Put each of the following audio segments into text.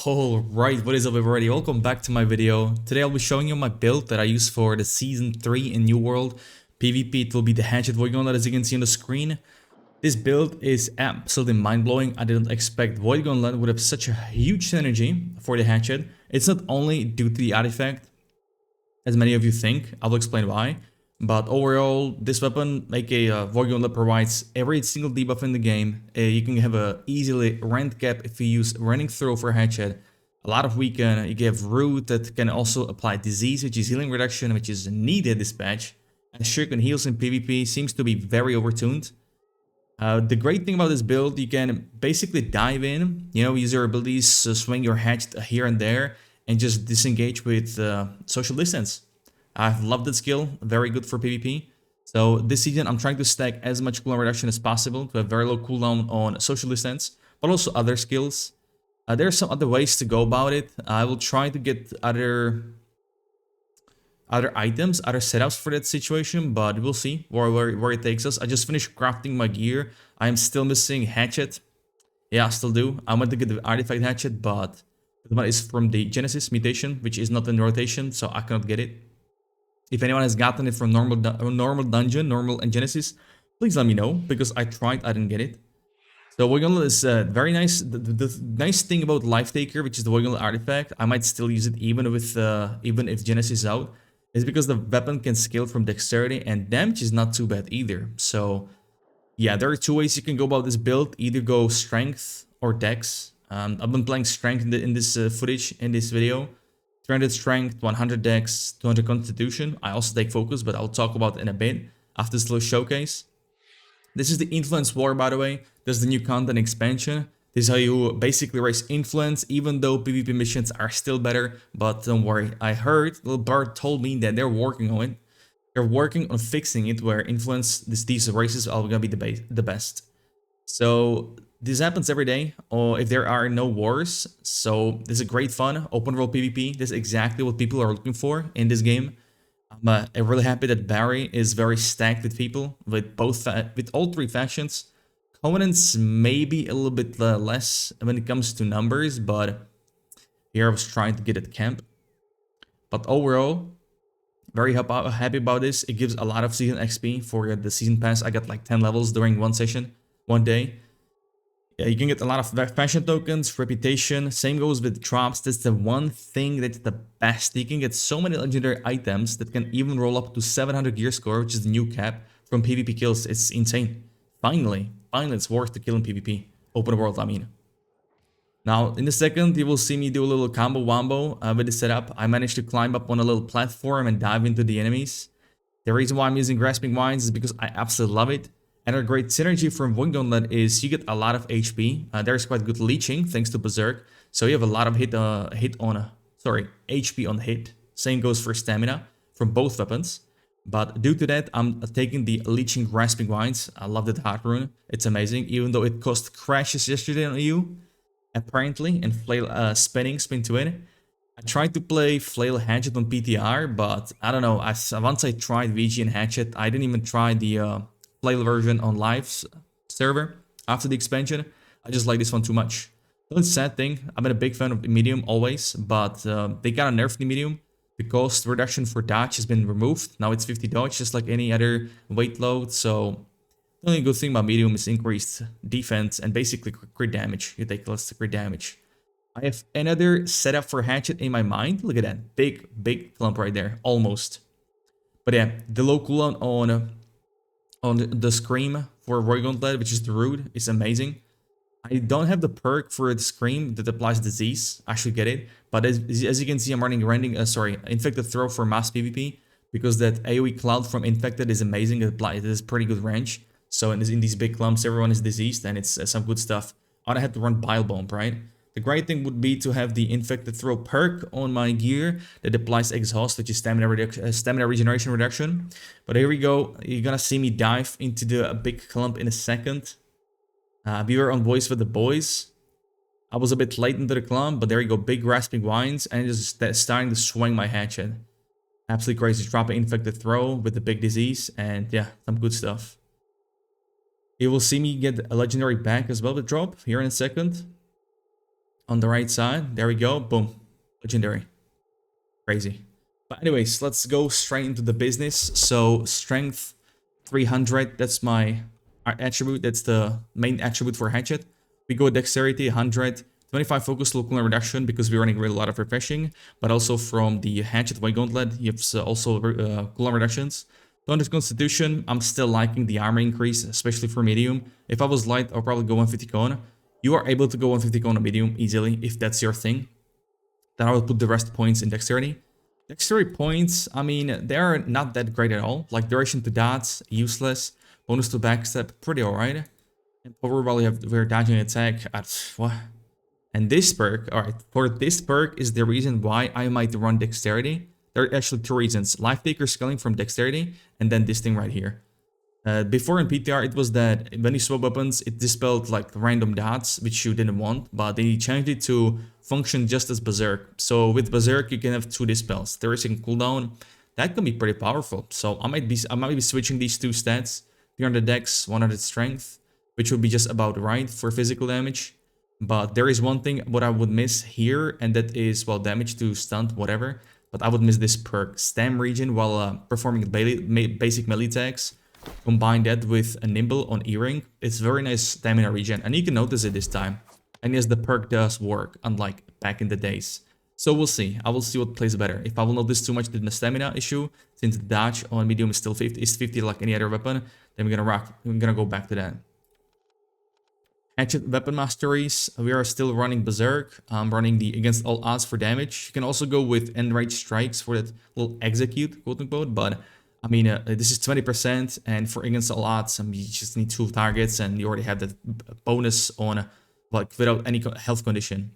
Alright, what is up everybody? Welcome back to my video. Today I'll be showing you my build that I use for the Season 3 in New World. PvP, it will be the Hatchet Void Gauntlet as you can see on the screen. This build is absolutely mind-blowing. I didn't expect Void Gauntlet would have such a huge synergy for the Hatchet. It's not only due to the artifact, as many of you think. I will explain why. But overall, this weapon, aka Void Gauntlet, provides every single debuff in the game. You can have a easily rend cap if you use running throw for Hatchet. A lot of weaken. You have root that can also apply disease, which is healing reduction, which is needed this patch. And Shuriken heals in PvP seems to be very overtuned. The great thing about this build, you can basically dive in, use your abilities, swing your hatchet here and there, and just disengage with social distance. I've loved that skill, very good for PvP. So this season I'm trying to stack as much cooldown reduction as possible to have very low cooldown on social distance, but also other skills. There are some other ways to go about it. I will try to get other items, other setups for that situation, but we'll see where it takes us. I just finished crafting my gear. I am still missing hatchet. Yeah, I still do. I want to get the artifact hatchet, but the one is from the Genesis mutation, which is not in rotation, so I cannot get it. If anyone has gotten it from normal dungeon, normal and Genesis, please let me know, because I tried, I didn't get it. So Void Gauntlet is very nice. The nice thing about Life Taker, which is the Void Gauntlet artifact, I might still use it even if Genesis is out, is because the weapon can scale from dexterity and damage is not too bad either. So yeah, there are two ways you can go about this build. Either go strength or dex. I've been playing strength in this footage in this video. 300 strength, 100 dex, 200 constitution. I also take focus, but I'll talk about it in a bit after this little showcase. This is the influence war, by the way. This is the new content expansion. This is how you basically raise influence, even though PvP missions are still better. But don't worry, I heard, little bird told me that they're working on it. They're working on fixing it, where influence, these races are gonna be the best. So this happens every day, or if there are no wars. So this is great fun, open world PvP. This is exactly what people are looking for in this game. I'm really happy that Barry is very stacked with people, with all three factions. Covenants maybe a little bit less when it comes to numbers, but here I was trying to get at camp. But overall, very happy about this. It gives a lot of season XP for the season pass. I got like 10 levels during one session, one day. Yeah, you can get a lot of fashion tokens, reputation. Same goes with drops. That's the one thing that's the best. You can get so many legendary items that can even roll up to 700 gear score, which is the new cap from PvP kills. It's insane. Finally, it's worth the kill in PvP. Open world, I mean. Now, in a second, you will see me do a little combo wombo with the setup. I managed to climb up on a little platform and dive into the enemies. The reason why I'm using Grasping Vines is because I absolutely love it. Another great synergy from Void Gauntlet is you get a lot of HP. There's quite good leeching thanks to Berserk. So you have a lot of HP on hit. Same goes for stamina from both weapons. But due to that, I'm taking the Leeching Grasping Vines. I love that hard rune. It's amazing, even though it cost crashes yesterday on EU, apparently, and Flail spin to it. I tried to play Flail Hatchet on PTR, but I don't know. Once I tried VG and Hatchet, I didn't even try the Flail version on live server after the expansion. I just like this one too much. So it's a sad thing. I've been a big fan of medium always, but they got a nerf the medium. The cost reduction for dodge has been removed. Now it's 50 dodge, just like any other weight load. So the only good thing about medium is increased defense and basically crit damage. You take less crit damage. I have another setup for Hatchet in my mind. Look at that. Big clump right there. Almost. But yeah, the low cooldown on the Scream for Void Gauntlet, which is the root, is amazing. I don't have the perk for the Scream that applies disease. I should get it. But as you can see, I'm running Infected Throw for mass PvP, because that AoE cloud from Infected is amazing. It is pretty good range. So in these big clumps, everyone is diseased, and it's some good stuff. I had to run Bile Bomb, right? The great thing would be to have the Infected Throw perk on my gear that applies Exhaust, which is stamina regeneration reduction. But here we go. You're gonna see me dive into the big clump in a second. We were on Voice with the Boys. I was a bit late into the clump, but there you go. Big Grasping Vines, and just starting to swing my hatchet. Absolutely crazy. Drop an Infected Throw with the big disease, and yeah, some good stuff. You will see me get a legendary back as well with drop here in a second. on the right side. There we go. Boom. Legendary. Crazy. But anyways, let's go straight into the business. So strength 300, that's my attribute. That's the main attribute for Hatchet. We go dexterity 100, 25 focus, low cooldown reduction because we're running really a lot of refreshing, but also from the Hatchet Void Gauntlet, you have also cooldown reductions. 200 constitution, I'm still liking the armor increase, especially for medium. If I was light, I'll probably go 150 cone. You are able to go 150 cone on medium easily if that's your thing. Then I will put the rest points in dexterity. Dexterity points, I mean, they're not that great at all. Like duration to dots, useless. Bonus to backstep, pretty alright. And power while we're dodging attack at what? And this perk, alright, for this perk is the reason why I might run dexterity. There are actually two reasons. Life Taker scaling from dexterity, and then this thing right here. Before in PTR, it was that when you swap weapons, it dispelled like random dots, which you didn't want, but they changed it to function just as Berserk. So with Berserk, you can have two dispels. There is a cooldown. That can be pretty powerful. So I might be switching these two stats. 300 dex, 100 strength, which would be just about right for physical damage. But there is one thing what I would miss here, and that is, well, damage to stunt, whatever. But I would miss this perk, Stam Regen, while performing basic melee attacks. Combine that with a Nimble on Earring. It's very nice stamina regen, and you can notice it this time. And yes, the perk does work, unlike back in the days. So we'll see. I will see what plays better. If I will notice too much the stamina issue, since the dodge on medium is still 50 like any other weapon, then we're gonna go back to that. Hatchet weapon masteries. We are still running Berserk. I'm running the against all odds for damage. You can also go with enraged strikes for that little execute, quote unquote, but I mean, this is 20%, and for against all odds, you just need 2 targets, and you already have that bonus on, like, without any health condition.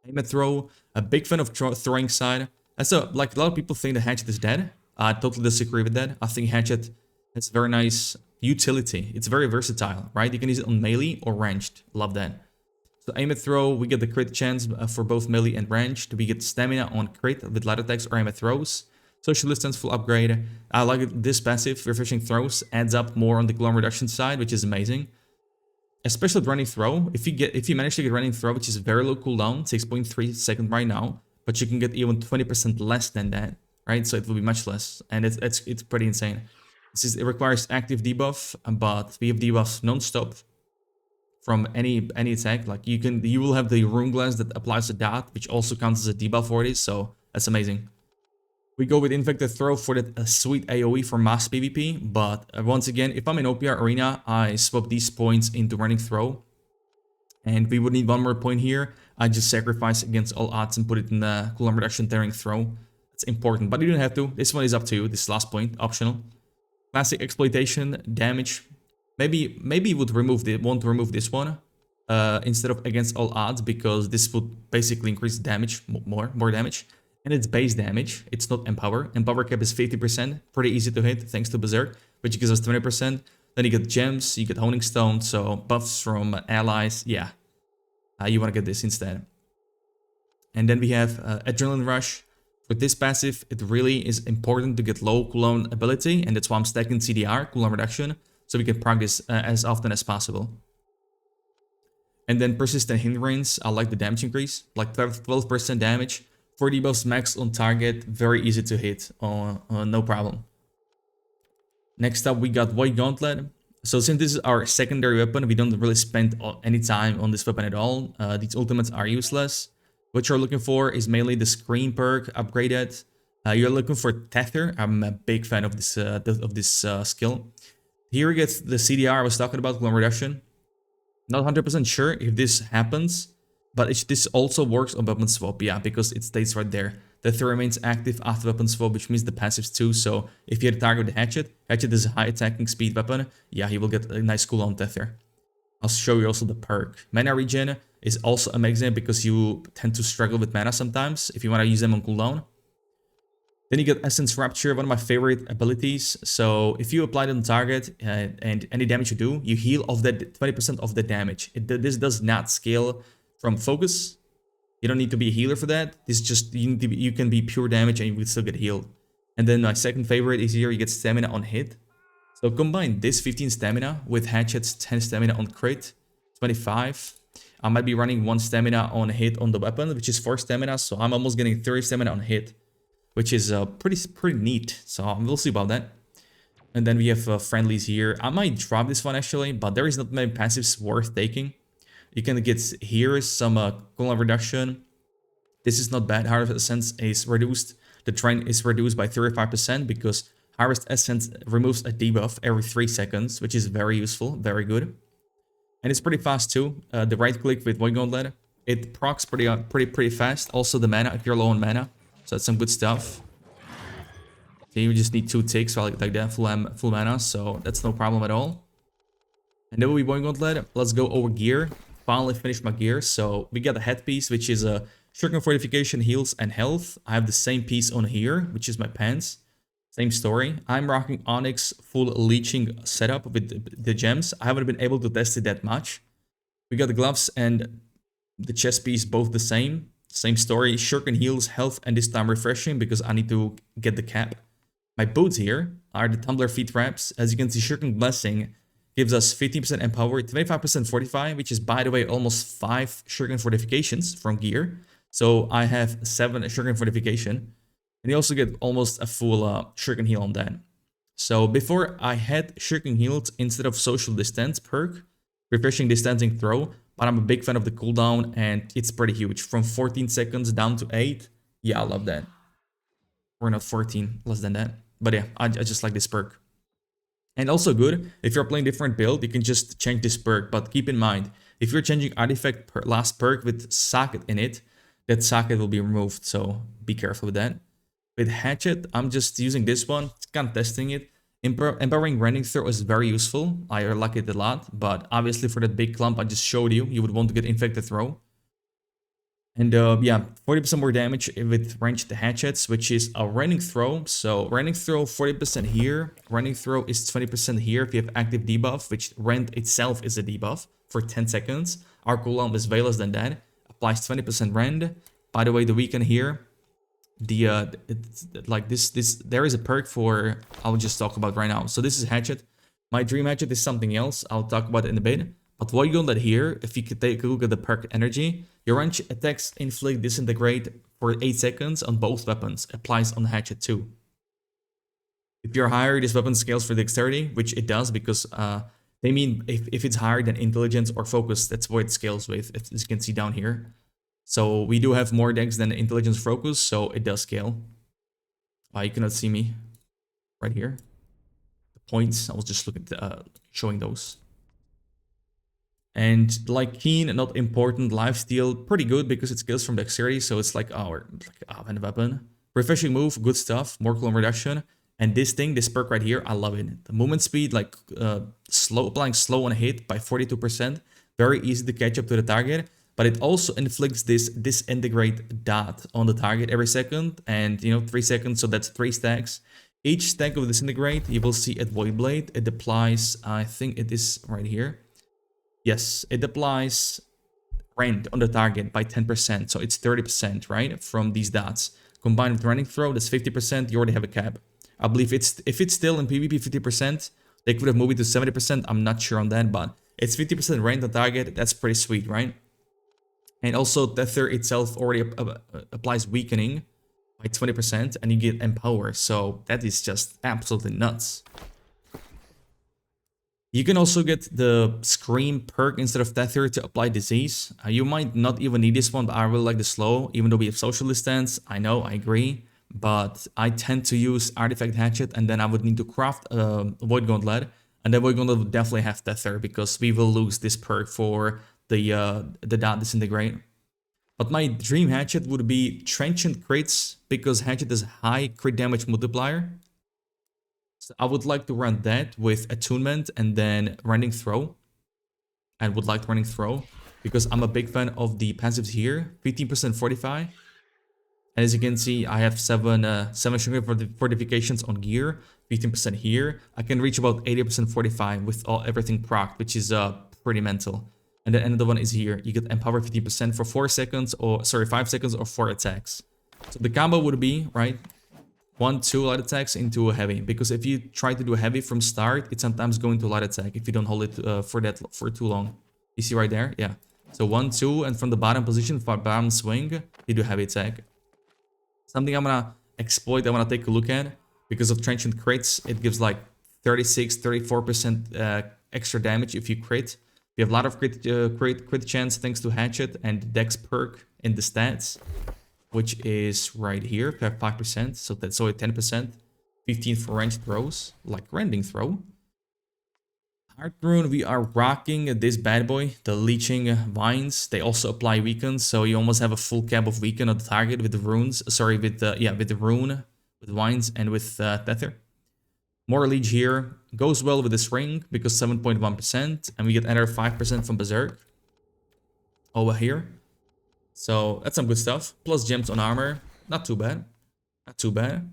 Aim and throw, a big fan of throwing side. And so, like, a lot of people think the Hatchet is dead. I totally disagree with that. I think Hatchet has very nice utility. It's very versatile, right? You can use it on melee or ranged. Love that. So aim and throw, we get the crit chance for both melee and ranged. We get stamina on crit with light attacks or aim and throws. Social distance full upgrade. I like this passive, refreshing throws, adds up more on the cooldown reduction side, which is amazing. Especially with running throw. If you manage to get running throw, which is very low cooldown, 6.3 seconds right now, but you can get even 20% less than that, right? So it will be much less, and it's pretty insane. It requires active debuff, but we have debuffs non-stop from any attack. Like you will have the rune glass that applies a dot, which also counts as a debuff for this, so that's amazing. We go with Infected Throw for that sweet AoE for mass PvP, but once again, if I'm in OPR Arena, I swap these points into Running Throw. And we would need one more point here. I just sacrifice against all odds and put it in the cooldown reduction Tearing Throw. It's important, but you don't have to. This one is up to you, this last point, optional. Classic Exploitation, damage. Maybe it would won't remove this one instead of against all odds, because this would basically increase damage, more damage. And it's base damage, it's not Empower. Empower cap is 50%, pretty easy to hit thanks to Berserk, which gives us 20%. Then you get gems, you get Honing Stone, so buffs from allies, yeah. You want to get this instead. And then we have Adrenaline Rush. For this passive, it really is important to get low cooldown ability, and that's why I'm stacking CDR, cooldown reduction, so we can practice as often as possible. And then Persistent Hindrance, I like the damage increase, like 12% damage. 4 debuffs max on target, very easy to hit, no problem. Next up, we got Void Gauntlet. So since this is our secondary weapon, we don't really spend any time on this weapon at all. These ultimates are useless. What you're looking for is mainly the Screen perk upgraded. You're looking for Tether. I'm a big fan of this skill. Here we get the CDR I was talking about, cooldown reduction. Not 100% sure if this happens, but this also works on weapon swap, yeah, because it stays right there. Tether remains active after weapon swap, which means the passives too. So if you hit a target with Hatchet is a high attacking speed weapon, yeah, he will get a nice cooldown Tether. I'll show you also the perk. Mana regen is also amazing because you tend to struggle with mana sometimes if you want to use them on cooldown. Then you get Essence Rapture, one of my favorite abilities. So if you apply it on the target and any damage you do, you heal off that 20% of the damage. This does not scale from focus. You don't need to be a healer for that. This just you can be pure damage and you will still get healed. And then my second favorite is here, you get stamina on hit. So combine this 15 stamina with Hatchet's 10 stamina on crit, 25. I might be running 1 stamina on hit on the weapon, which is 4 stamina, so I'm almost getting 30 stamina on hit, which is pretty neat. So we'll see about that. And then we have friendlies here. I might drop this one actually, but there is not many passives worth taking. You can get here some cooldown reduction. This is not bad. Harvest Essence is reduced. The trend is reduced by 35% because Harvest Essence removes a debuff every 3 seconds, which is very useful, very good. And it's pretty fast too. The right click with Void Gauntlet, it procs pretty fast. Also the mana if you're low on mana, so that's some good stuff. So you just need 2 ticks like that, full mana, so that's no problem at all. And then we'll be Void Gauntlet. Let's go over gear. Finally finished my gear. So we got a headpiece, which is a shuriken fortification, heals, and health. I have the same piece on here, which is my pants. Same story. I'm rocking Onyx full leeching setup with the gems. I haven't been able to test it that much. We got the gloves and the chest piece both the same. Same story. Shuriken heals, health, and this time refreshing because I need to get the cap. My boots here are the Tumbler feet wraps. As you can see, Shuriken Blessing gives us 15% empower, 25% fortify, which is, by the way, almost 5 Shuriken fortifications from gear. So I have 7 Shuriken fortification. And you also get almost a full Shuriken heal on that. So before I had Shuriken healed instead of social distance perk, refreshing distancing throw, but I'm a big fan of the cooldown and it's pretty huge. From 14 seconds down to 8. Yeah, I love that. Or not 14, less than that. But yeah, I just like this perk. And also good, if you're playing different build, you can just change this perk. But keep in mind, if you're changing artifact last perk with socket in it, that socket will be removed. So be careful with that. With Hatchet, I'm just using this one, kind of testing it. Empowering Rending Throw is very useful. I like it a lot, but obviously for that big clump I just showed you, you would want to get Infected Throw. And yeah, 40% more damage with ranged hatchets, which is a Rending Throw. So Rending Throw 40% here, Rending Throw is 20% here if you have active debuff, which Rend itself is a debuff for 10 seconds. Our cooldown is way less than that, applies 20% Rend. By the way, the weekend here, like this there is a perk for, I'll just talk about right now. So this is Hatchet. My dream Hatchet is something else, I'll talk about it in a bit. But Void Gauntlet here, if you could take a look at the perk energy, your range attacks inflict disintegrate for 8 seconds on both weapons, applies on Hatchet too. If you're higher, this weapon scales for dexterity, which it does because they mean if it's higher than intelligence or focus, that's what it scales with, as you can see down here. So we do have more dex than intelligence focus, so it does scale. You cannot see me right here. The points, I was just looking at showing those. And like keen, not important, lifesteal, pretty good because it scales from dexterity, so it's like our offhand weapon. Refreshing move, good stuff, more cooldown reduction. And this thing, this perk right here, I love it. The movement speed, like applying slow on hit by 42%, very easy to catch up to the target. But it also inflicts this disintegrate dot on the target every second, and 3 seconds, so that's 3 stacks. Each stack of disintegrate, you will see at Void Blade, it applies, I think it is right here. Yes, it applies rend on the target by 10%, so it's 30%, right, from these dots. Combined with Rending Throw, that's 50%, you already have a cap. I believe if it's still in PvP 50%, they could have moved it to 70%, I'm not sure on that, but it's 50% rend on target, that's pretty sweet, right? And also Tether itself already applies weakening by 20% and you get Empower. So that is just absolutely nuts. You can also get the Scream perk instead of Tether to apply disease. You might not even need this one, but I really like the slow, even though we have social distance. I know, I agree. But I tend to use Artifact Hatchet and then I would need to craft a Void Gauntlet. And then Void Gauntlet would definitely have Tether because we will lose this perk for the dot disintegrate. But my dream Hatchet would be Transient Crits because Hatchet has high crit damage multiplier. So I would like to run that with Attunement and then Rending Throw. I would like Rending Throw because I'm a big fan of the passives here. 15% Fortify. And as you can see, I have 7 Shuriken fortifications on gear. 15% here. I can reach about 80% Fortify with everything procced, which is pretty mental. And then another one is here. You get Empower 50% for 4 seconds, or sorry, 5 seconds or 4 attacks. So the combo would be, right, 1-2 light attacks into a heavy. Because if you try to do a heavy from start, it's sometimes going to light attack if you don't hold it for too long. You see right there? Yeah. So 1, 2, and from the bottom position, for bottom swing, they do heavy attack. Something I'm gonna exploit, I wanna take a look at, because of transient crits, it gives like 36, 34% extra damage if you crit. You have a lot of crit chance thanks to Hatchet and Dex perk in the stats, which is right here, 5%, so that's only 10%. 15 for ranged throws, like rending throw. Heart Rune, we are rocking this bad boy, the Leeching Vines. They also apply weaken, so you almost have a full cap of weaken on the target with the runes. Sorry, with the rune, with Vines and with Tether. More Leech here. Goes well with this ring because 7.1%, and we get another 5% from Berserk over here. So that's some good stuff. Plus gems on armor. Not too bad. Not too bad.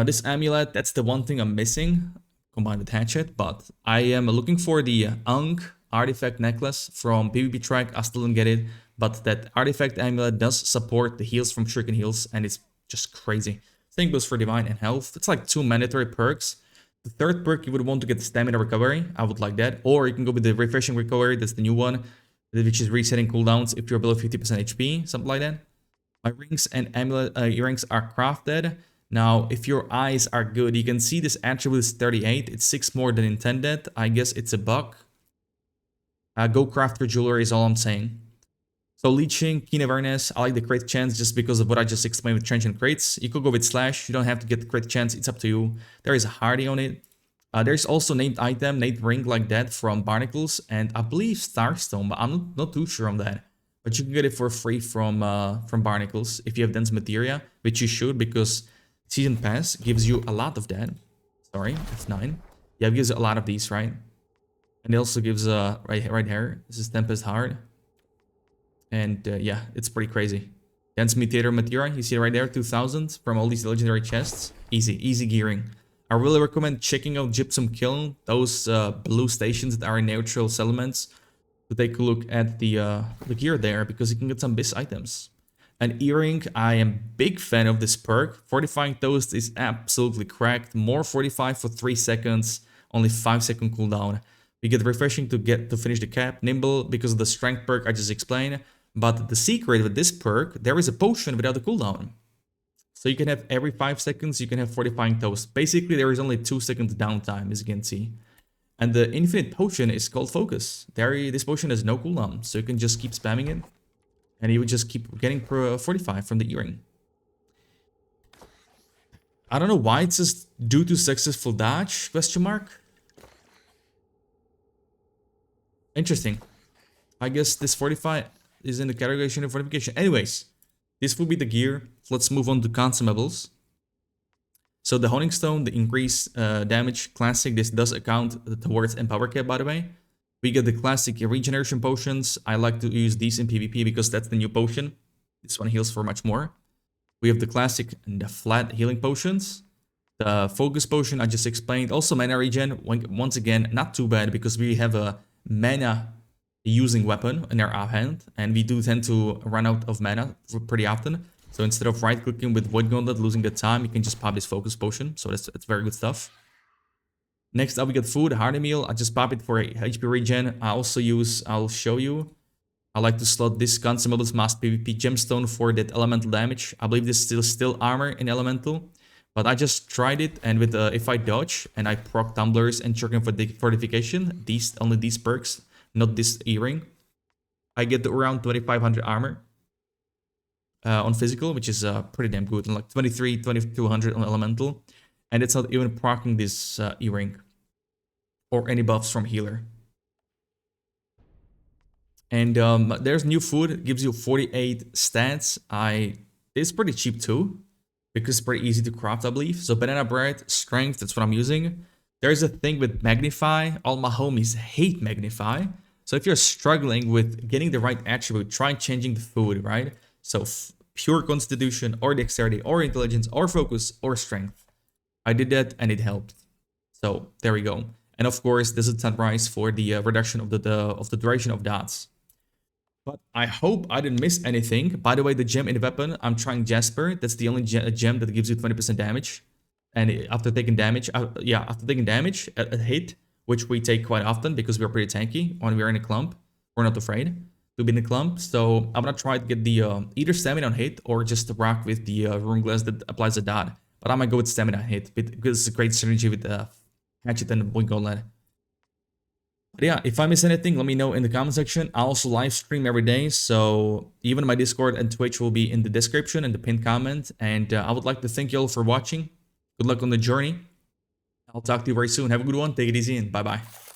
This amulet, that's the one thing I'm missing, combined with Hatchet, but I am looking for the Ankh artifact necklace from PvP track. I still didn't get it, but that artifact amulet does support the heals from Shuriken heals, and it's just crazy. Same goes for Divine and Health. It's like 2 mandatory perks. The third perk, you would want to get Stamina Recovery. I would like that. Or you can go with the Refreshing Recovery, that's the new one, which is resetting cooldowns if you're below 50% HP, something like that. My rings and amulet earrings are crafted. Now, if your eyes are good, you can see this attribute is 38. It's 6 more than intended. I guess it's a bug. Go craft your jewelry is all I'm saying. So Leeching, Keen Awareness, I like the crit chance just because of what I just explained with transient crits. You could go with Slash, you don't have to get the crit chance, it's up to you. There is a Hardy on it. There's also named item, named ring like that from Barnacles, and I believe Starstone, but I'm not too sure on that. But you can get it for free from Barnacles if you have dense materia, which you should because Season Pass gives you a lot of that. Sorry, F9. Yeah, it gives a lot of these, right? And it also gives right here. This is Tempest Heart. And yeah, it's pretty crazy. Dense materia, you see it right there, 2000 from all these legendary chests. Easy gearing. I really recommend checking out Gypsum Kiln, those blue stations that are in neutral settlements, to take a look at the gear there because you can get some best items. An earring, I am big fan of this perk. Fortifying Toast is absolutely cracked. More 45 for 3 seconds, only 5-second cooldown. We get refreshing to finish the cap. Nimble because of the strength perk I just explained. But the secret with this perk, there is a potion without a cooldown. So you can have every 5 seconds, you can have Fortifying Toast. Basically, there is only 2 seconds downtime, as you can see. And the infinite potion is called Focus. This potion has no cooldown, so you can just keep spamming it. And you would just keep getting 45 from the earring. I don't know why it says due to successful dodge, question mark. Interesting. I guess this 45 is in the category of fortification. Anyways, this will be the gear. Let's move on to Consumables. So the Honing Stone, the increased damage classic, this does account towards Empower Cap, by the way. We get the classic regeneration potions. I like to use these in PvP because that's the new potion. This one heals for much more. We have the classic and the flat healing potions. The focus potion I just explained. Also mana regen. Once again, not too bad because we have a mana using weapon in our offhand. And we do tend to run out of mana pretty often. So instead of right clicking with Void Gauntlet, losing the time, you can just pop this focus potion. So that's very good stuff. Next up, we got food, hearty meal. I just pop it for HP regen. I'll show you. I like to slot this Consumables Mask PvP gemstone for that elemental damage. I believe this is still armor in elemental. But I just tried it, and with if I dodge and I proc tumblers and chucking for the fortification, only these perks, not this earring, I get around 2500 armor on physical, which is pretty damn good. And like 2200 on elemental. And it's not even proccing this earring or any buffs from healer. And there's new food. It gives you 48 stats. It's pretty cheap too, because it's pretty easy to craft, I believe. So banana bread, strength, that's what I'm using. There's a thing with Magnify. All my homies hate Magnify. So if you're struggling with getting the right attribute, try changing the food, right? So pure constitution or dexterity or intelligence or focus or strength. I did that and it helped. So there we go. And of course, this is sunrise for the reduction of the duration of dots. But I hope I didn't miss anything. By the way, the gem in the weapon, I'm trying Jasper. That's the only gem that gives you 20% damage. And after taking damage, a hit, which we take quite often because we're pretty tanky when we're in a clump, we're not afraid. to be in the clump. So I'm gonna try to get the either stamina on hit or just rock with the rune glass that applies a dot. But I might go with stamina hit because it's a great synergy with the Hatchet and the Void Gauntlet. But yeah, if I miss anything, let me know in the comment section. I also live stream every day, so even my Discord and Twitch will be in the description and the pinned comment. And I would like to thank you all for watching. Good luck on the journey. I'll talk to you very soon. Have a good one. Take it easy and bye-bye.